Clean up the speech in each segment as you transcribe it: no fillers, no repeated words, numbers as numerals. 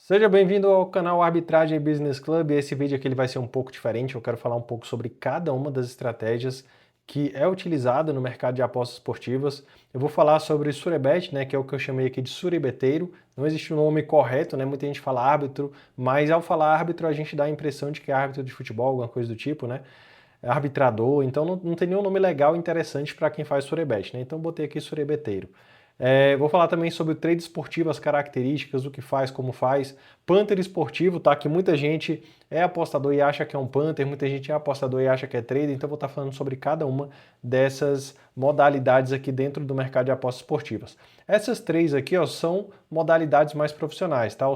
Seja bem-vindo ao canal Arbitragem Business Club. Esse vídeo aqui ele vai ser um pouco diferente. Eu quero falar um pouco sobre cada uma das estratégias que é utilizada no mercado de apostas esportivas. Eu vou falar sobre Surebet, né, que é o que eu chamei aqui de surebeteiro. Não existe um nome correto, né? Muita gente fala árbitro, mas ao falar árbitro a gente dá a impressão de que é árbitro de futebol, alguma coisa do tipo, né? É arbitrador, então não tem nenhum nome legal e interessante para quem faz Surebet, né? Então botei aqui surebeteiro. Vou falar também sobre o trade esportivo, as características, o que faz, como faz. Panther esportivo, tá? Que muita gente é apostador e acha que é um Panther, muita gente é apostador e acha que é trader, então vou estar falando sobre cada uma dessas modalidades aqui dentro do mercado de apostas esportivas. Essas três aqui, ó, são modalidades mais profissionais, tá?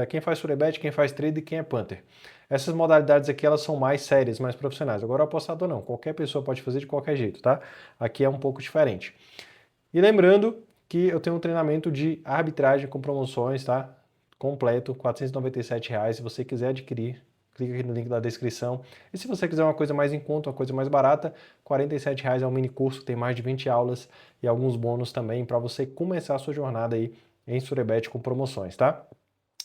Quem faz Surebet, quem faz trader e quem é Panther. Essas modalidades aqui, elas são mais sérias, mais profissionais. Agora o apostador não, qualquer pessoa pode fazer de qualquer jeito, tá? Aqui é um pouco diferente. E lembrando que eu tenho um treinamento de arbitragem com promoções, tá? Completo, R$ 497. Se você quiser adquirir, clica aqui no link da descrição. E se você quiser uma coisa mais em conta, uma coisa mais barata, R$ 47 é um mini curso, tem mais de 20 aulas e alguns bônus também para você começar a sua jornada aí em Surebet com promoções, tá?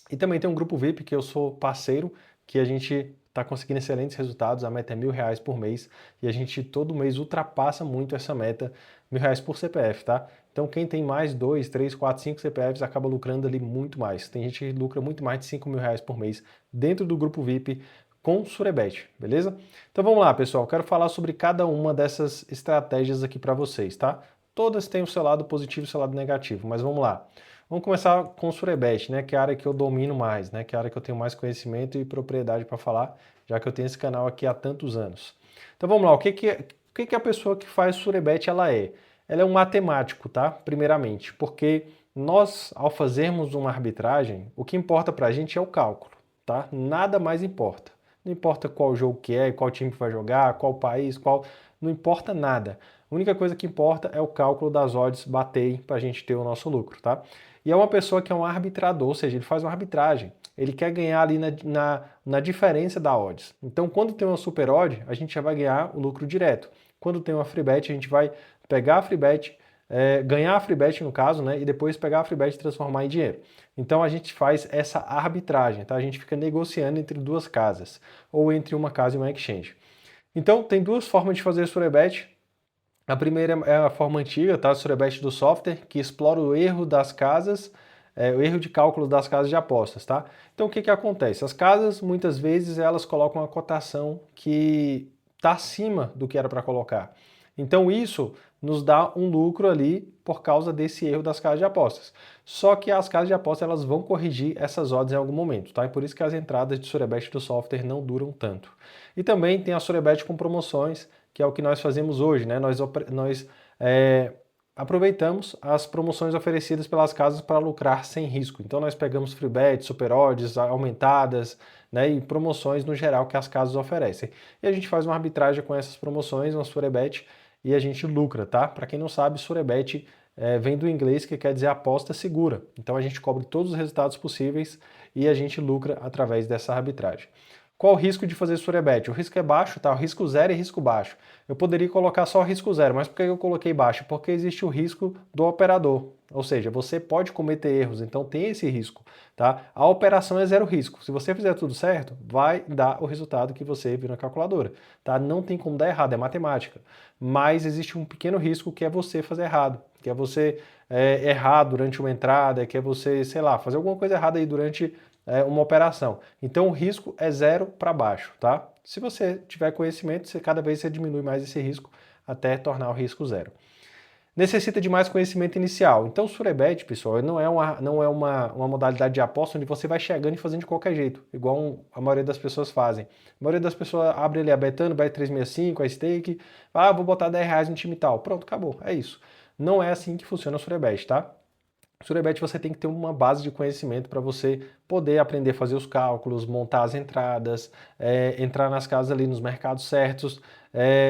E também tem um grupo VIP que eu sou parceiro, que a gente está conseguindo excelentes resultados, a meta é R$ 1.000 por mês e a gente todo mês ultrapassa muito essa meta, R$ 1.000 por CPF, tá? Então quem tem mais 2, 3, 4, 5 CPFs acaba lucrando ali muito mais. Tem gente que lucra muito mais de R$ 5.000 por mês dentro do grupo VIP com Surebet, beleza? Então vamos lá, pessoal, quero falar sobre cada uma dessas estratégias aqui para vocês, tá? Todas têm o seu lado positivo e o seu lado negativo, mas vamos lá. Vamos começar com o Surebet, né, que é a área que eu domino mais, né, que é a área que eu tenho mais conhecimento e propriedade para falar, já que eu tenho esse canal aqui há tantos anos. Então vamos lá, o que a pessoa que faz Surebet ela é? Ela é um matemático, tá? Primeiramente, porque nós, ao fazermos uma arbitragem, o que importa para a gente é o cálculo, tá? Nada mais importa. Não importa qual jogo que é, qual time que vai jogar, qual país, qual... Não importa nada. A única coisa que importa é o cálculo das odds baterem para a gente ter o nosso lucro, tá? E é uma pessoa que é um arbitrador, ou seja, ele faz uma arbitragem. Ele quer ganhar ali na diferença da odds. Então, quando tem uma super odd, a gente já vai ganhar o lucro direto. Quando tem uma free bet, a gente vai pegar a free bet, ganhar a free bet no caso, né? E depois pegar a free bet e transformar em dinheiro. Então, a gente faz essa arbitragem, tá? A gente fica negociando entre duas casas, ou entre uma casa e uma exchange. Então, tem duas formas de fazer surebet. A primeira é a forma antiga, tá? Surebet do software, que explora o erro das casas, o erro de cálculo das casas de apostas, tá? Então o que que acontece? As casas, muitas vezes, elas colocam uma cotação que está acima do que era para colocar. Então isso nos dá um lucro ali por causa desse erro das casas de apostas. Só que as casas de apostas elas vão corrigir essas odds em algum momento, tá? E por isso que as entradas de Surebet do software não duram tanto. E também tem a Surebet com promoções, que é o que nós fazemos hoje, né? Nós aproveitamos as promoções oferecidas pelas casas para lucrar sem risco. Então nós pegamos free bet, super odds aumentadas, né, e promoções no geral que as casas oferecem. E a gente faz uma arbitragem com essas promoções, uma Surebet, e a gente lucra, tá? Para quem não sabe, Surebet vem do inglês que quer dizer aposta segura. Então a gente cobre todos os resultados possíveis e a gente lucra através dessa arbitragem. Qual o risco de fazer Surebet? O risco é baixo, tá? O risco zero e risco baixo. Eu poderia colocar só o risco zero, mas por que eu coloquei baixo? Porque existe o risco do operador. Ou seja, você pode cometer erros, então tem esse risco, tá? A operação é zero risco. Se você fizer tudo certo, vai dar o resultado que você viu na calculadora, tá? Não tem como dar errado, é matemática. Mas existe um pequeno risco que é você fazer errado, que é você errar durante uma entrada, que é você, sei lá, fazer alguma coisa errada aí durante uma operação. Então o risco é zero para baixo, tá? Se você tiver conhecimento, cada vez você diminui mais esse risco até tornar o risco zero. Necessita de mais conhecimento inicial. Então o Surebet, pessoal, não é uma modalidade de aposta onde você vai chegando e fazendo de qualquer jeito, igual a maioria das pessoas fazem. A maioria das pessoas abre ali a Betano, Bet365, a Stake, vou botar R$ 10 no time tal. Pronto, acabou, é isso. Não é assim que funciona o Surebet, tá? Surebet você tem que ter uma base de conhecimento para você poder aprender a fazer os cálculos, montar as entradas, entrar nas casas ali nos mercados certos,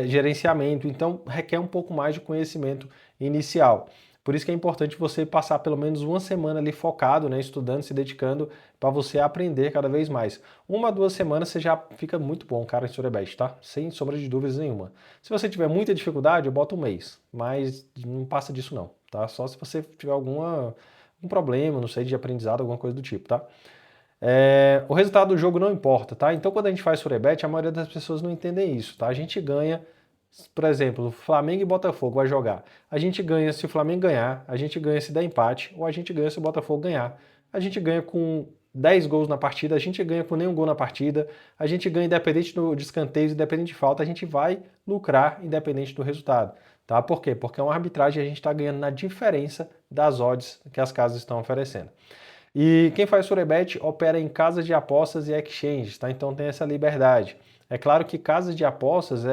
gerenciamento. Então requer um pouco mais de conhecimento inicial. Por isso que é importante você passar pelo menos uma semana ali focado, né, estudando, se dedicando para você aprender cada vez mais. 1 a 2 semanas você já fica muito bom, cara, em Surebet, tá? Sem sombra de dúvidas nenhuma. Se você tiver muita dificuldade, eu boto um mês, mas não passa disso não, tá? Só se você tiver algum problema, não sei, de aprendizado, alguma coisa do tipo, tá? O resultado do jogo não importa, tá? Então quando a gente faz Surebet, a maioria das pessoas não entendem isso, tá? A gente ganha, por exemplo, Flamengo e Botafogo vai jogar. A gente ganha se o Flamengo ganhar, a gente ganha se der empate, ou a gente ganha se o Botafogo ganhar. A gente ganha com 10 gols na partida, a gente ganha com nenhum gol na partida, a gente ganha independente de escanteios, independente de falta, a gente vai lucrar independente do resultado. Tá? Por quê? Porque é uma arbitragem e a gente está ganhando na diferença das odds que as casas estão oferecendo. E quem faz Surebet opera em casas de apostas e exchanges, tá? Então tem essa liberdade. É claro que casas de apostas,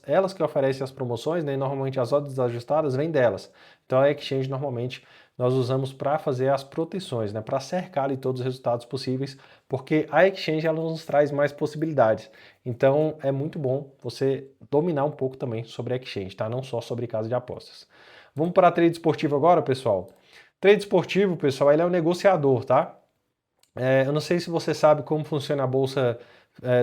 elas que oferecem as promoções, né? E normalmente as odds ajustadas vêm delas. Então a exchange normalmente nós usamos para fazer as proteções, né? Para cercar ali todos os resultados possíveis, porque a exchange ela nos traz mais possibilidades. Então é muito bom você dominar um pouco também sobre a exchange, tá? Não só sobre casa de apostas. Vamos para a trade esportivo agora, pessoal. Trade esportivo, pessoal, ele é um negociador, tá? Eu não sei se você sabe como funciona a bolsa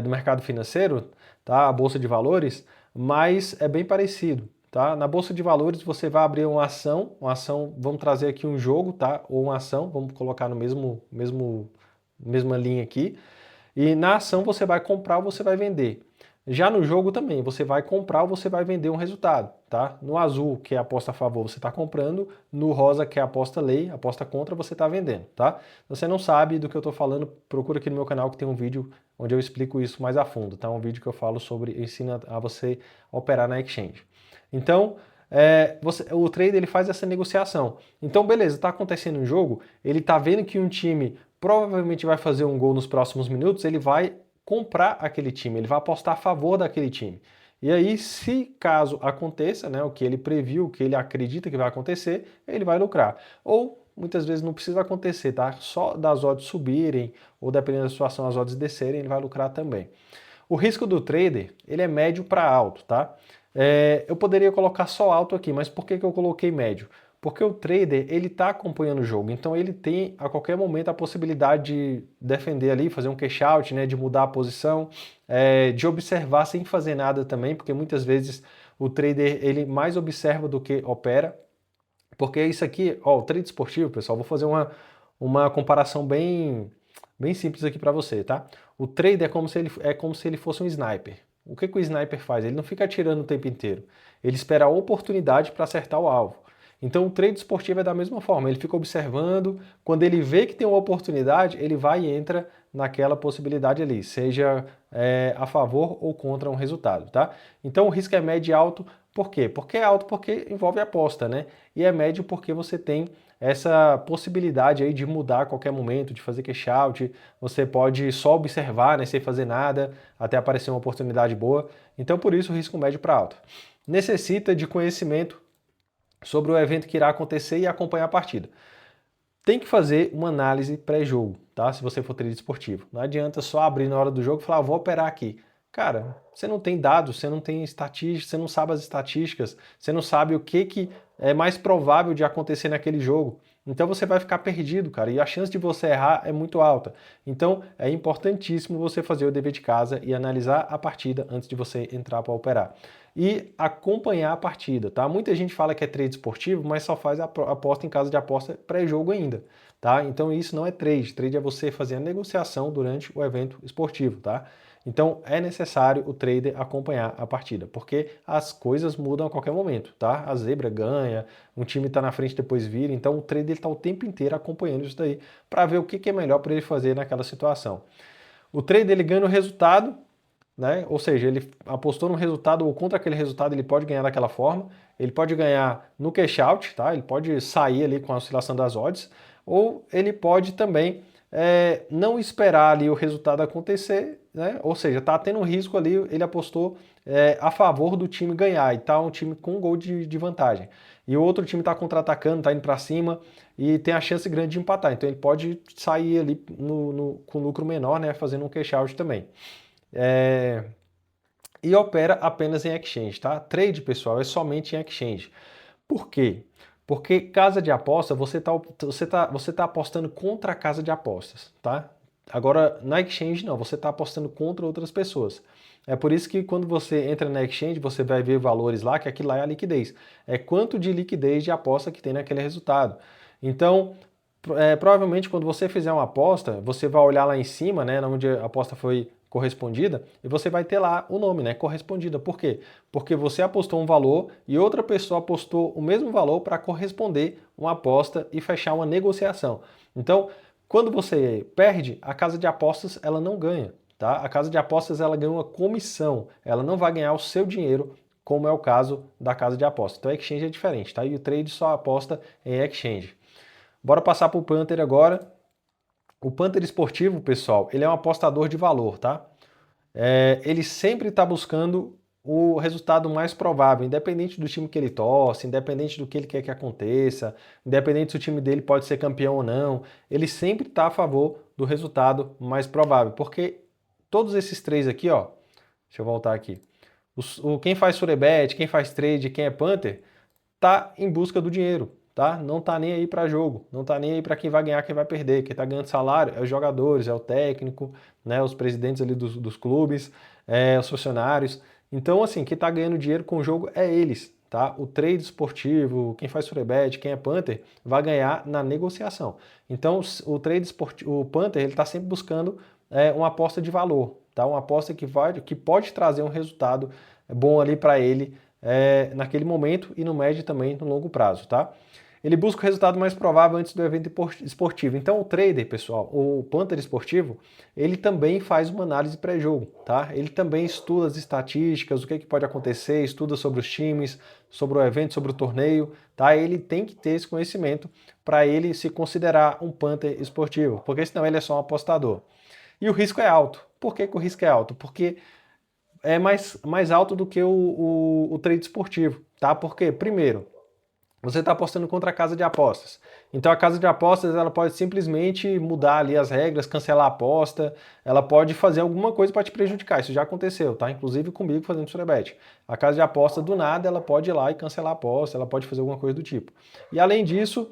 do mercado financeiro, tá? A bolsa de valores, mas é bem parecido, tá? Na bolsa de valores você vai abrir uma ação, vamos trazer aqui um jogo, tá? Ou uma ação, vamos colocar no mesma linha aqui. E na ação você vai comprar ou você vai vender. Já no jogo também, você vai comprar ou você vai vender um resultado, tá? No azul, que é aposta a favor, você está comprando. No rosa, que é aposta lei, aposta contra, você está vendendo, tá? Se você não sabe do que eu estou falando, procura aqui no meu canal que tem um vídeo onde eu explico isso mais a fundo, tá? Um vídeo que eu falo sobre, ensina a você operar na exchange. Então, o trader ele faz essa negociação. Então, beleza, está acontecendo um jogo, ele está vendo que um time provavelmente vai fazer um gol nos próximos minutos, ele vai comprar aquele time, ele vai apostar a favor daquele time. E aí, se caso aconteça, né, o que ele previu, o que ele acredita que vai acontecer, ele vai lucrar. Ou muitas vezes não precisa acontecer, tá? Só das odds subirem, ou dependendo da situação, as odds descerem, ele vai lucrar também. O risco do trader, ele é médio para alto, tá? Eu poderia colocar só alto aqui, mas por que eu coloquei médio? Porque o trader, ele está acompanhando o jogo, então ele tem a qualquer momento a possibilidade de defender ali, fazer um cash out, né, de mudar a posição, de observar sem fazer nada também, porque muitas vezes o trader, ele mais observa do que opera, porque isso aqui, ó, o trade esportivo, pessoal, vou fazer uma comparação bem simples aqui para você, tá? O trader é como se ele fosse um sniper. O que o sniper faz? Ele não fica atirando o tempo inteiro. Ele espera a oportunidade para acertar o alvo. Então o trade esportivo é da mesma forma. Ele fica observando, quando ele vê que tem uma oportunidade, ele vai e entra naquela possibilidade ali, seja a favor ou contra um resultado, tá? Então o risco é médio e alto. Por quê? Porque é alto porque envolve aposta, né? E é médio porque você tem essa possibilidade aí de mudar a qualquer momento, de fazer cash out, você pode só observar, né, sem fazer nada, até aparecer uma oportunidade boa. Então, por isso, o risco médio para alto. Necessita de conhecimento sobre o evento que irá acontecer e acompanhar a partida. Tem que fazer uma análise pré-jogo, tá? Se você for trader esportivo. Não adianta só abrir na hora do jogo e falar, vou operar aqui. Cara, você não tem dados, você não tem estatísticas, você não sabe as estatísticas, você não sabe o que é mais provável de acontecer naquele jogo. Então você vai ficar perdido, cara, e a chance de você errar é muito alta. Então é importantíssimo você fazer o dever de casa e analisar a partida antes de você entrar para operar. E acompanhar a partida, tá? Muita gente fala que é trade esportivo, mas só faz a aposta em casa de aposta pré-jogo ainda, tá? Então isso não é trade. Trade é você fazer a negociação durante o evento esportivo, tá? Então é necessário o trader acompanhar a partida, porque as coisas mudam a qualquer momento, tá? A zebra ganha, um time está na frente depois vira, então o trader está o tempo inteiro acompanhando isso daí para ver o que é melhor para ele fazer naquela situação. O trader ele ganha o resultado, né? Ou seja, ele apostou no resultado ou contra aquele resultado, ele pode ganhar daquela forma, ele pode ganhar no cash out, tá? Ele pode sair ali com a oscilação das odds, ou ele pode também não esperar ali o resultado acontecer, né? Ou seja, tá tendo um risco ali, ele apostou a favor do time ganhar, e tá um time com um gol de vantagem. E o outro time tá contra-atacando, tá indo para cima, e tem a chance grande de empatar. Então ele pode sair ali com lucro menor, né? Fazendo um cash out também. E opera apenas em exchange, tá? Trade, pessoal, é somente em exchange. Por quê? Porque casa de aposta, você tá apostando contra a casa de apostas, tá? Agora, na exchange, não, você está apostando contra outras pessoas. É por isso que quando você entra na exchange, você vai ver valores lá, que aquilo lá é a liquidez. É quanto de liquidez de aposta que tem naquele resultado. Então, Provavelmente quando você fizer uma aposta, você vai olhar lá em cima, né, onde a aposta foi correspondida, e você vai ter lá o nome, né, correspondida. Por quê? Porque você apostou um valor e outra pessoa apostou o mesmo valor para corresponder uma aposta e fechar uma negociação. Então, quando você perde, a casa de apostas ela não ganha, tá? A casa de apostas ela ganha uma comissão, ela não vai ganhar o seu dinheiro, como é o caso da casa de apostas. Então, a exchange é diferente, tá? E o trade só aposta em exchange. Bora passar para o Panther agora. O Panther esportivo, pessoal, ele é um apostador de valor, tá? Ele sempre está buscando o resultado mais provável, independente do time que ele torce, independente do que ele quer que aconteça, independente se o time dele pode ser campeão ou não, ele sempre está a favor do resultado mais provável, porque todos esses três aqui, ó, deixa eu voltar aqui, quem faz surebet, quem faz trade, quem é Panther, tá em busca do dinheiro, tá? Não tá nem aí para jogo, não tá nem aí para quem vai ganhar, quem vai perder. Quem tá ganhando salário é os jogadores, é o técnico, né? Os presidentes ali dos clubes, os funcionários. Então, assim, quem tá ganhando dinheiro com o jogo é eles, tá? O trade esportivo, quem faz surebet, quem é Panther, vai ganhar na negociação. Então, o trade esportivo, o Panther, ele tá sempre buscando uma aposta de valor, tá? Uma aposta que pode trazer um resultado bom ali para ele naquele momento e no médio também no longo prazo, tá? Ele busca o resultado mais provável antes do evento esportivo. Então o trader, pessoal, o Panther esportivo, ele também faz uma análise pré-jogo, tá? Ele também estuda as estatísticas, o que pode acontecer, estuda sobre os times, sobre o evento, sobre o torneio, tá? Ele tem que ter esse conhecimento para ele se considerar um Panther esportivo, porque senão ele é só um apostador. E o risco é alto. Por que o risco é alto? Porque é mais alto do que o trade esportivo, tá? Porque, primeiro, você está apostando contra a casa de apostas. Então a casa de apostas ela pode simplesmente mudar ali as regras, cancelar a aposta, ela pode fazer alguma coisa para te prejudicar. Isso já aconteceu, tá? Inclusive comigo fazendo surebet. A casa de aposta do nada ela pode ir lá e cancelar a aposta, ela pode fazer alguma coisa do tipo. E além disso,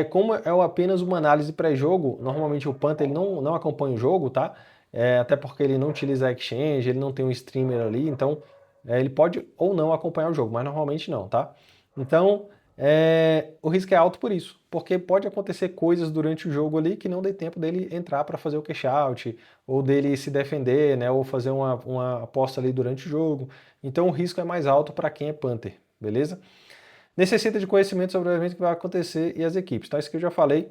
como é apenas uma análise pré-jogo, normalmente o Panther ele não acompanha o jogo, tá? Até porque ele não utiliza a exchange, ele não tem um streamer ali, então ele pode ou não acompanhar o jogo, mas normalmente não, tá? Então o risco é alto por isso, porque pode acontecer coisas durante o jogo ali que não dê tempo dele entrar para fazer o cash out, ou dele se defender, né, ou fazer uma aposta ali durante o jogo. Então o risco é mais alto para quem é Panther, beleza? Necessita de conhecimento sobre o evento que vai acontecer e as equipes, tá? Isso que eu já falei.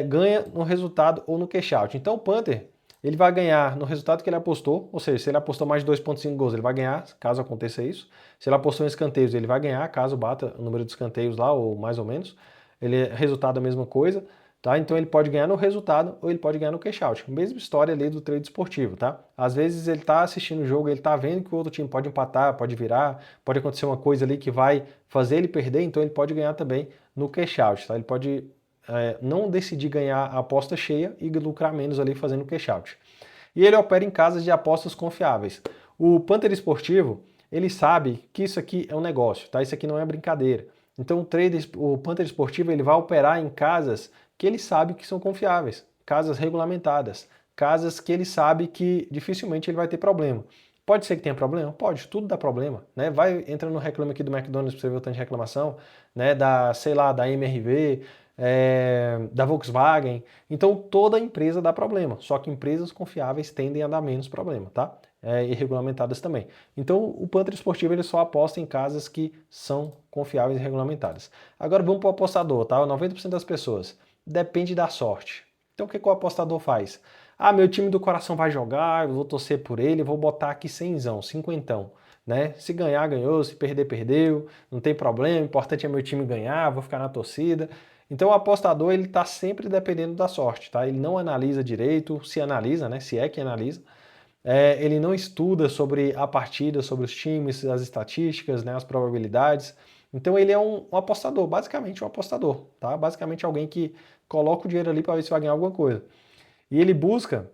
Ganha no resultado ou no cash out. Então o Panther, ele vai ganhar no resultado que ele apostou, ou seja, se ele apostou mais de 2,5 gols, ele vai ganhar, caso aconteça isso. Se ele apostou em escanteios, ele vai ganhar, caso bata o número de escanteios lá, ou mais ou menos. Resultado a mesma coisa, tá? Então ele pode ganhar no resultado ou ele pode ganhar no cash out. Mesma história ali do trade esportivo, tá? Às vezes ele tá assistindo o jogo, ele tá vendo que o outro time pode empatar, pode virar, pode acontecer uma coisa ali que vai fazer ele perder, então ele pode ganhar também no cash out, tá? Ele pode não decidir ganhar a aposta cheia e lucrar menos ali fazendo cash out. E ele opera em casas de apostas confiáveis. O Panther esportivo, ele sabe que isso aqui é um negócio, tá? Isso aqui não é brincadeira. Então o Panther esportivo ele vai operar em casas que ele sabe que são confiáveis, casas regulamentadas, casas que ele sabe que dificilmente ele vai ter problema. Pode ser que tenha problema? Pode, tudo dá problema, né? Vai entrando no Reclame Aqui do McDonald's para você ver o tanto de reclamação, né? Sei lá, da MRV, da Volkswagen. Então toda empresa dá problema, só que empresas confiáveis tendem a dar menos problema, tá? E regulamentadas também. Então o Panther esportivo ele só aposta em casas que são confiáveis e regulamentadas. Agora vamos para o apostador, tá? 90% das pessoas depende da sorte. Então o que o apostador faz? Ah, meu time do coração vai jogar, eu vou torcer por ele, vou botar aqui 100zão, 50, né? Se ganhar, ganhou, se perder, perdeu, não tem problema, o importante é meu time ganhar, vou ficar na torcida. Então o apostador ele está sempre dependendo da sorte, tá? Ele não analisa direito, se analisa, né? Se é que analisa. Ele não estuda sobre a partida, sobre os times, as estatísticas, né? As probabilidades. Então ele é um apostador, basicamente um apostador, tá? Basicamente alguém que coloca o dinheiro ali para ver se vai ganhar alguma coisa. E ele busca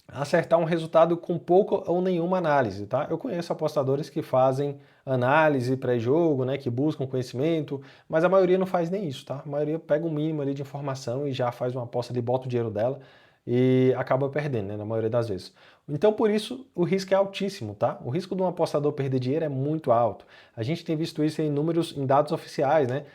acertar um resultado com pouca ou nenhuma análise, tá? Eu conheço apostadores que fazem análise pré-jogo, né, que buscam conhecimento, mas a maioria não faz nem isso, tá? A maioria pega um mínimo ali de informação e já faz uma aposta ali, bota o dinheiro dela e acaba perdendo, né, na maioria das vezes. Então, por isso, o risco é altíssimo, tá? O risco de um apostador perder dinheiro é muito alto. A gente tem visto isso em números, em dados oficiais, né?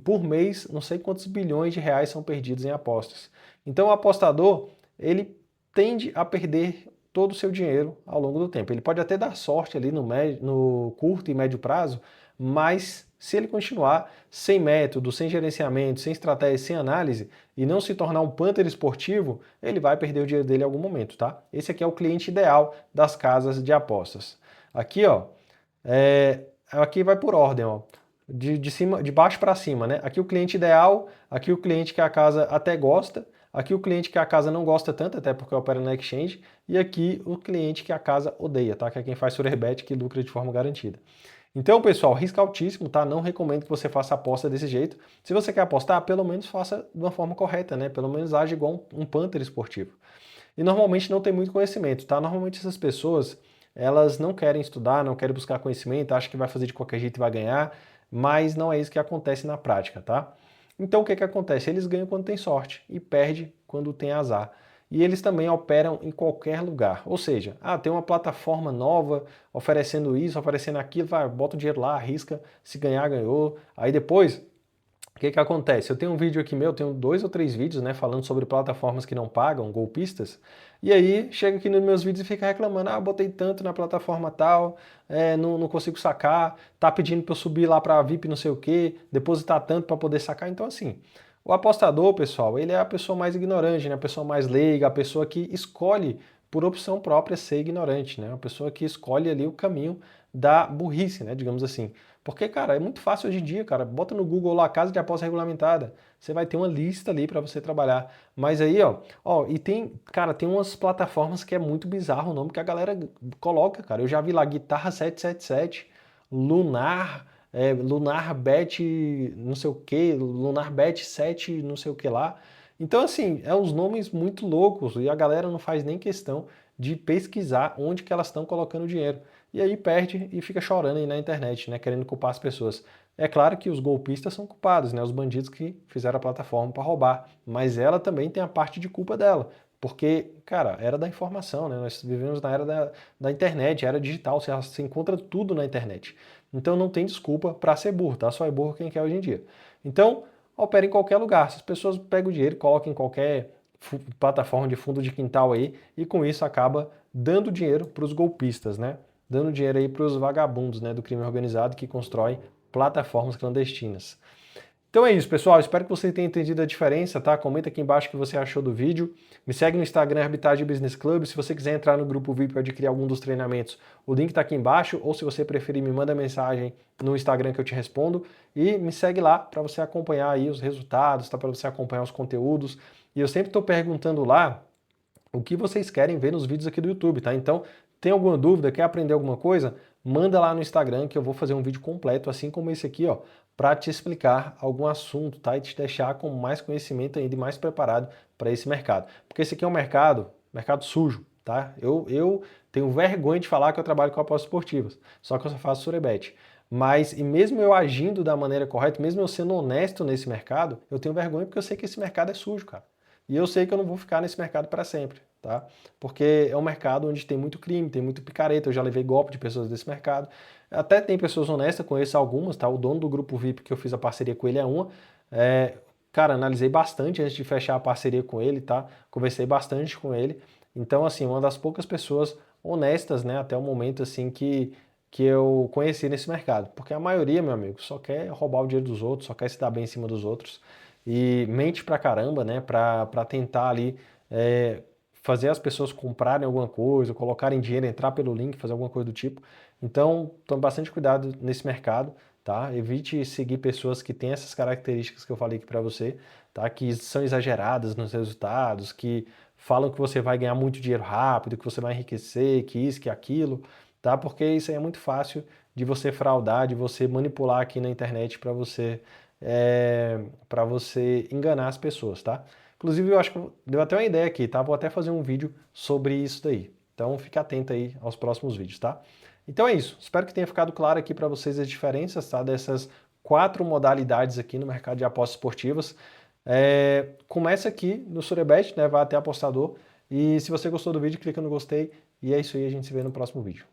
Por mês, não sei quantos bilhões de reais são perdidos em apostas. Então, o apostador, ele tende a perder todo o seu dinheiro ao longo do tempo. Ele pode até dar sorte ali no curto e médio prazo, mas se ele continuar sem método, sem gerenciamento, sem estratégia, sem análise e não se tornar um punter esportivo, ele vai perder o dinheiro dele em algum momento, tá? Esse aqui é o cliente ideal das casas de apostas. Aqui, ó, aqui vai por ordem, ó. De baixo para cima, né? Aqui o cliente ideal, aqui o cliente que a casa até gosta, aqui o cliente que a casa não gosta tanto, até porque opera na exchange, e aqui o cliente que a casa odeia, tá? Que é quem faz surebet, que lucra de forma garantida. Então, pessoal, risco altíssimo, tá? Não recomendo que você faça aposta desse jeito. Se você quer apostar, pelo menos faça de uma forma correta, né? Pelo menos age igual um punter esportivo. E normalmente não tem muito conhecimento, tá? Normalmente essas pessoas, elas não querem estudar, não querem buscar conhecimento, acham que vai fazer de qualquer jeito e vai ganhar, mas não é isso que acontece na prática, tá? Então o que que acontece? Eles ganham quando tem sorte e perde quando tem azar. E eles também operam em qualquer lugar. Ou seja, tem uma plataforma nova oferecendo isso, oferecendo aquilo, vai, bota o dinheiro lá, arrisca, se ganhar, ganhou. Aí depois o que que acontece? Eu tenho um vídeo aqui meu, tenho 2 ou 3 vídeos, né, falando sobre plataformas que não pagam, golpistas, e aí chega aqui nos meus vídeos e fica reclamando, botei tanto na plataforma tal, não consigo sacar, tá pedindo para eu subir lá para VIP não sei o que, depositar tanto para poder sacar, então assim, o apostador, pessoal, ele é a pessoa mais ignorante, né, a pessoa mais leiga, a pessoa que escolhe por opção própria ser ignorante, né, a pessoa que escolhe ali o caminho da burrice, né, digamos assim. Porque, cara, é muito fácil hoje em dia, cara. Bota no Google lá, casa de aposta regulamentada. Você vai ter uma lista ali para você trabalhar. Mas aí, e tem, cara, tem umas plataformas que é muito bizarro o nome que a galera coloca, cara. Eu já vi lá Guitarra 777, Lunar, Lunar Bet, não sei o que, Lunar Bet 7, não sei o que lá. Então, assim, é uns nomes muito loucos e a galera não faz nem questão de pesquisar onde que elas estão colocando o dinheiro. E aí perde e fica chorando aí na internet, né, querendo culpar as pessoas. É claro que os golpistas são culpados, né, os bandidos que fizeram a plataforma para roubar, mas ela também tem a parte de culpa dela, porque, cara, era da informação, né, nós vivemos na era da internet, era digital, você encontra tudo na internet. Então não tem desculpa para ser burro, tá? Só é burro quem quer hoje em dia. Então, opera em qualquer lugar. Se as pessoas pegam o dinheiro, colocam em qualquer plataforma de fundo de quintal aí, e com isso acaba dando dinheiro para os golpistas, né? Dando dinheiro aí para os vagabundos, né, do crime organizado que constrói plataformas clandestinas. Então é isso, pessoal. Espero que você tenha entendido a diferença, tá? Comenta aqui embaixo o que você achou do vídeo. Me segue no Instagram, Arbitragem Business Club. Se você quiser entrar no grupo VIP para adquirir algum dos treinamentos, o link está aqui embaixo. Ou se você preferir, me manda mensagem no Instagram que eu te respondo. E me segue lá para você acompanhar aí os resultados, tá? Para você acompanhar os conteúdos. E eu sempre estou perguntando lá o que vocês querem ver nos vídeos aqui do YouTube, tá? Então, tem alguma dúvida, quer aprender alguma coisa? Manda lá no Instagram que eu vou fazer um vídeo completo, assim como esse aqui, para te explicar algum assunto, tá? E te deixar com mais conhecimento ainda e mais preparado para esse mercado. Porque esse aqui é um mercado sujo, tá? Eu tenho vergonha de falar que eu trabalho com apostas esportivas, só que eu só faço surebet. Mas, e mesmo eu agindo da maneira correta, mesmo eu sendo honesto nesse mercado, eu tenho vergonha porque eu sei que esse mercado é sujo, cara. E eu sei que eu não vou ficar nesse mercado para sempre, tá? Porque é um mercado onde tem muito crime, tem muito picareta, eu já levei golpe de pessoas desse mercado. Até tem pessoas honestas, conheço algumas, tá? O dono do grupo VIP que eu fiz a parceria com ele é uma. Cara, analisei bastante antes de fechar a parceria com ele, tá? Conversei bastante com ele. Então, assim, uma das poucas pessoas honestas, né, até o momento, assim, que eu conheci nesse mercado. Porque a maioria, meu amigo, só quer roubar o dinheiro dos outros, só quer se dar bem em cima dos outros e mente pra caramba, né, pra tentar ali fazer as pessoas comprarem alguma coisa, colocarem dinheiro, entrar pelo link, fazer alguma coisa do tipo. Então, tome bastante cuidado nesse mercado, tá? Evite seguir pessoas que têm essas características que eu falei aqui para você, tá? Que são exageradas nos resultados, que falam que você vai ganhar muito dinheiro rápido, que você vai enriquecer, que isso, que aquilo, tá? Porque isso aí é muito fácil de você fraudar, de você manipular aqui na internet para você enganar as pessoas, tá? Inclusive, eu acho que deu até uma ideia aqui, tá? Vou até fazer um vídeo sobre isso daí. Então, fique atento aí aos próximos vídeos, tá? Então é isso. Espero que tenha ficado claro aqui para vocês as diferenças, tá? Dessas 4 modalidades aqui no mercado de apostas esportivas. Começa aqui no Surebet, né? Vai até apostador. E se você gostou do vídeo, clica no gostei. E é isso aí, a gente se vê no próximo vídeo.